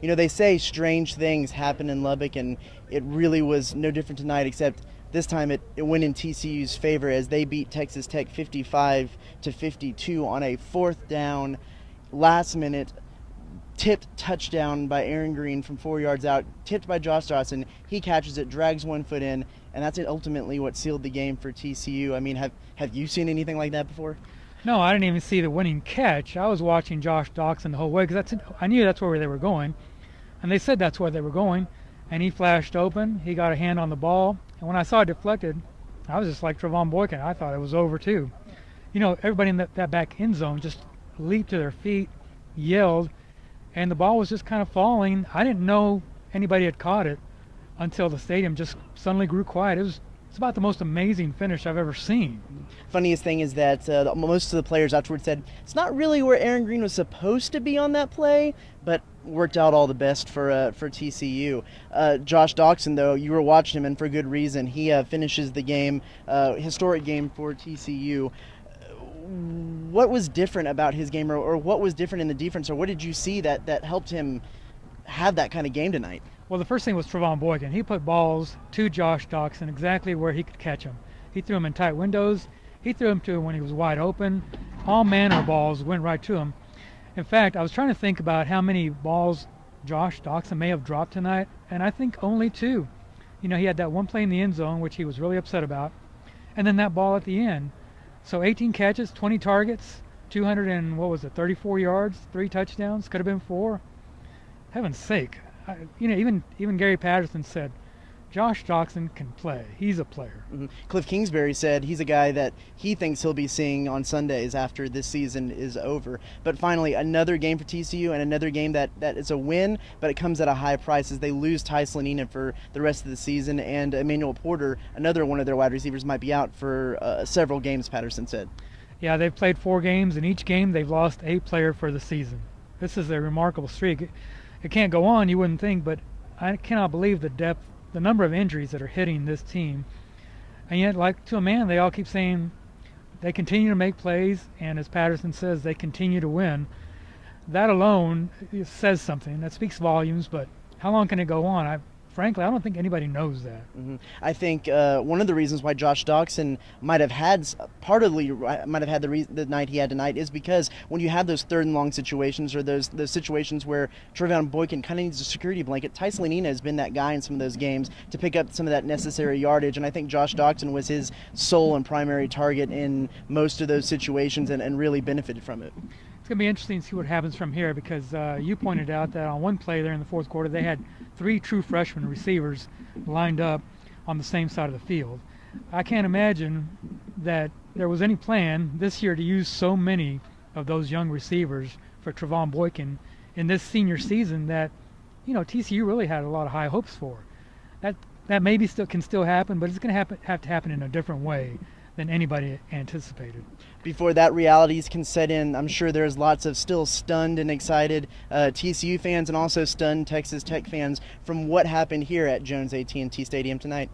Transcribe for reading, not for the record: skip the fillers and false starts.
You know, they say strange things happen in Lubbock, and it really was no different tonight, except this time it went in TCU's favor as they beat Texas Tech 55-52 on a 4th down, last minute tipped touchdown by Aaron Green from 4 yards out, tipped by Josh Dawson. He catches it, drags 1 foot in, and that's ultimately what sealed the game for TCU. I mean, have you seen anything like that before? No, I didn't even see the winning catch. I was watching Josh Dawson the whole way because I knew that's where they were going, and they said that's where they were going. And he flashed open. He got a hand on the ball, and when I saw it deflected, I was just like Trevon Boykin. I thought it was over too. You know, everybody in that back end zone just leaped to their feet, yelled, and the ball was just kind of falling. I didn't know anybody had caught it until the stadium just suddenly grew quiet. It's about the most amazing finish I've ever seen. Funniest thing is that most of the players afterwards said it's not really where Aaron Green was supposed to be on that play, but worked out all the best for TCU. Josh Dawson, though, you were watching him, and for good reason. He finishes the game, historic game for TCU. What was different about his game, or what was different in the defense, or what did you see that helped him have that kind of game tonight? Well, the first thing was Trevon Boykin. He put balls to Josh Dawson exactly where he could catch them. He threw them in tight windows. He threw them to him when he was wide open. All manner of balls went right to him. In fact, I was trying to think about how many balls Josh Dawson may have dropped tonight, and I think only 2. You know, he had that one play in the end zone, which he was really upset about, and then that ball at the end. So 18 catches, 20 targets, 34 yards, 3 touchdowns, could have been 4. Heaven's sake. Even Gary Patterson said, Josh Dawson can play. He's a player. Mm-hmm. Cliff Kingsbury said he's a guy that he thinks he'll be seeing on Sundays after this season is over. But finally, another game for TCU, and another game that is a win, but it comes at a high price as they lose Ty Slanina for the rest of the season, and Emmanuel Porter, another one of their wide receivers, might be out for several games, Patterson said. Yeah, they've played 4 games. In each game, they've lost a player for the season. This is a remarkable streak. It can't go on, you wouldn't think, but I cannot believe the number of injuries that are hitting this team. And yet, like to a man, they all keep saying they continue to make plays, and as Patterson says, they continue to win. That alone says something. That speaks volumes, but how long can it go on? Frankly, I don't think anybody knows that. Mm-hmm. I think one of the reasons why Josh Dawson might have had the night he had tonight is because when you have those 3rd and long situations, or those situations where Trevon Boykin kind of needs a security blanket, Ty Slanina has been that guy in some of those games to pick up some of that necessary yardage, and I think Josh Dawson was his sole and primary target in most of those situations and really benefited from it. It's going to be interesting to see what happens from here, because you pointed out that on one play there in the 4th quarter, they had 3 true freshman receivers lined up on the same side of the field. I can't imagine that there was any plan this year to use so many of those young receivers for Trevon Boykin in this senior season that, you know, TCU really had a lot of high hopes for. That maybe can still happen, but it's going to have to happen in a different way than anybody anticipated. Before that realities can set in, I'm sure there's lots of still stunned and excited TCU fans, and also stunned Texas Tech fans from what happened here at Jones AT&T Stadium tonight.